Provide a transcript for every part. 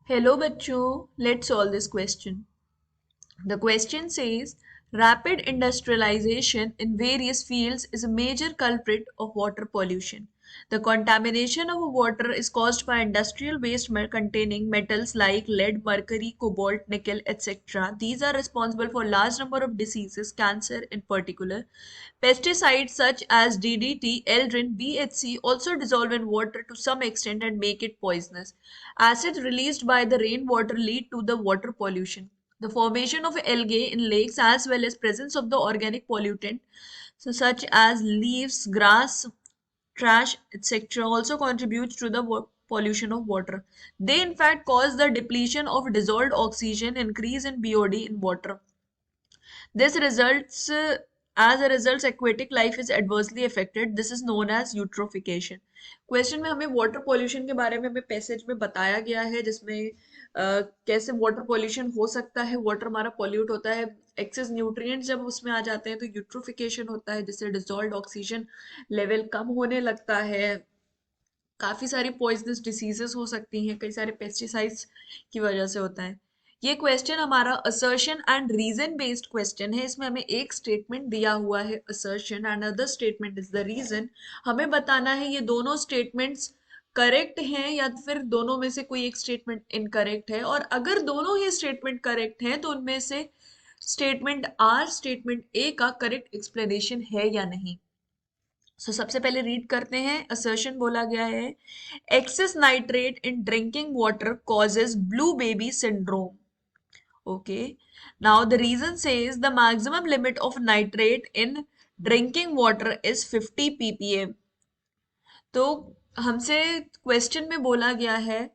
Hello bachcho, let's solve this question. The question says rapid industrialization in various fields is a major culprit of water pollution. The contamination of water is caused by industrial waste containing metals like lead, mercury, cobalt, nickel, etc. These are responsible for large number of diseases, cancer in particular. Pesticides such as DDT, Eldrin, BHC also dissolve in water to some extent and make it poisonous. Acids released by the rainwater lead to the water pollution. The formation of algae in lakes as well as presence of the organic pollutant such as leaves, grass, trash, etc. also contributes to the pollution of water. They in fact cause the depletion of dissolved oxygen, increase in BOD in water. This results as a result aquatic life is adversely affected. This is known as eutrophication. Question में हमें water pollution के बारे में हमें passage में बताया गया है जिसमें कैसे वाटर पोल्यूशन हो सकता है, वाटर हमारा पोल्यूट होता है, एक्सेस न्यूट्रिएंट्स जब उसमें आ जाते हैं तो यूट्रोफिकेशन होता है जिससे डिसॉल्व्ड ऑक्सीजन लेवल कम होने लगता है, काफी सारी पॉइजनस डिसीजेस हो सकती हैं, कई सारे पेस्टिसाइड्स की वजह से होता है। ये क्वेश्चन हमारा assertion and reason based question है। इसमें हमें एक स्टेटमेंट दिया हुआ है assertion and other statement is the reason. हमें बताना है ये दोनों स्टेटमेंट्स करेक्ट हैं या फिर दोनों में से कोई एक स्टेटमेंट इनकरेक्ट है, और अगर दोनों ही स्टेटमेंट करेक्ट हैं तो उनमें से स्टेटमेंट आर स्टेटमेंट ए का करेक्ट एक्सप्लेनेशन है या नहीं। सबसे पहले रीड करते हैं। असर्शन बोला गया है excess nitrate in drinking water causes blue baby syndrome. Okay, now the reason says the maximum limit of nitrate in drinking water is 50 ppm। तो हमसे क्वेश्चन में बोला गया है,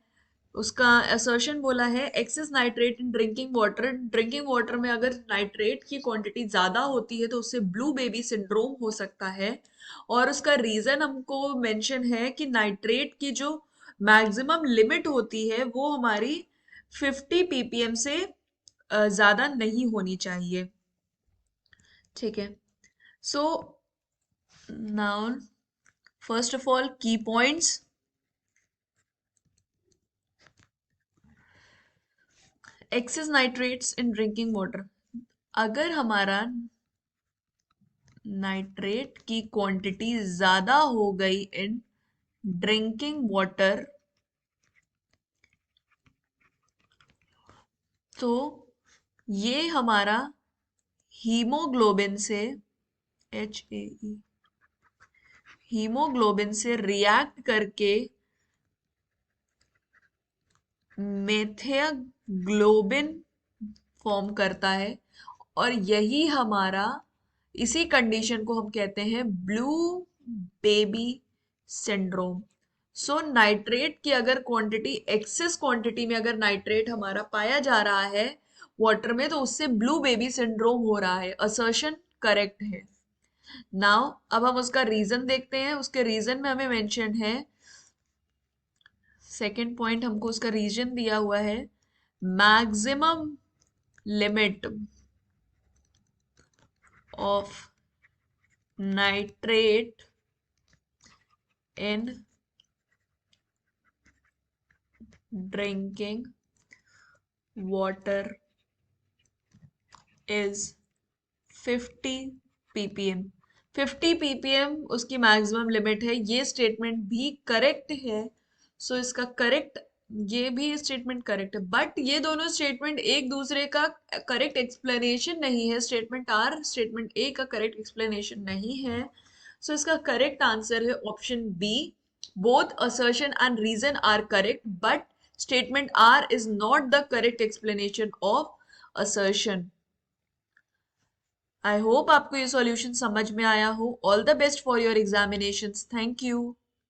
उसका असर्शन बोला है excess nitrate in drinking water में अगर नाइट्रेट की क्वांटिटी ज्यादा होती है तो उससे ब्लू बेबी सिंड्रोम हो सकता है। और उसका रीजन हमको मेंशन है कि नाइट्रेट की जो मैक्सिमम लिमिट होती है वो हमारी 50 ppm से ज्यादा नहीं होनी चाहिए। ठीक है, so now first of all key points. Excess nitrates in drinking water, अगर हमारा नाइट्रेट की क्वांटिटी ज्यादा हो गई इन ड्रिंकिंग वाटर तो ये हमारा हीमोग्लोबिन से HAE हीमोग्लोबिन से रिएक्ट करके मेथियोग्लोबिन फॉर्म करता है, और यही हमारा, इसी कंडीशन को हम कहते हैं ब्लू बेबी सिंड्रोम। सो नाइट्रेट की अगर क्वांटिटी, एक्सेस क्वांटिटी में अगर नाइट्रेट हमारा पाया जा रहा है वाटर में तो उससे ब्लू बेबी सिंड्रोम हो रहा है। असर्शन करेक्ट है। नाउ अब हम उसका रीजन देखते हैं। उसके रीजन में हमें मेंशन है, सेकंड पॉइंट हमको उसका रीजन दिया हुआ है maximum limit of nitrate in drinking water is 50 ppm। 50 ppm उसकी मैक्सिमम लिमिट है। ये स्टेटमेंट भी करेक्ट है। सो इसका करेक्ट, ये भी स्टेटमेंट करेक्ट है, बट ये दोनों स्टेटमेंट एक दूसरे का करेक्ट एक्सप्लेनेशन नहीं है। स्टेटमेंट आर स्टेटमेंट ए का करेक्ट एक्सप्लेनेशन नहीं है। सो इसका करेक्ट आंसर है option B. Both assertion and reason are correct but statement R is not the correct explanation of assertion. I hope आपको ये solution समझ में आया हो। All the best for your examinations. Thank you.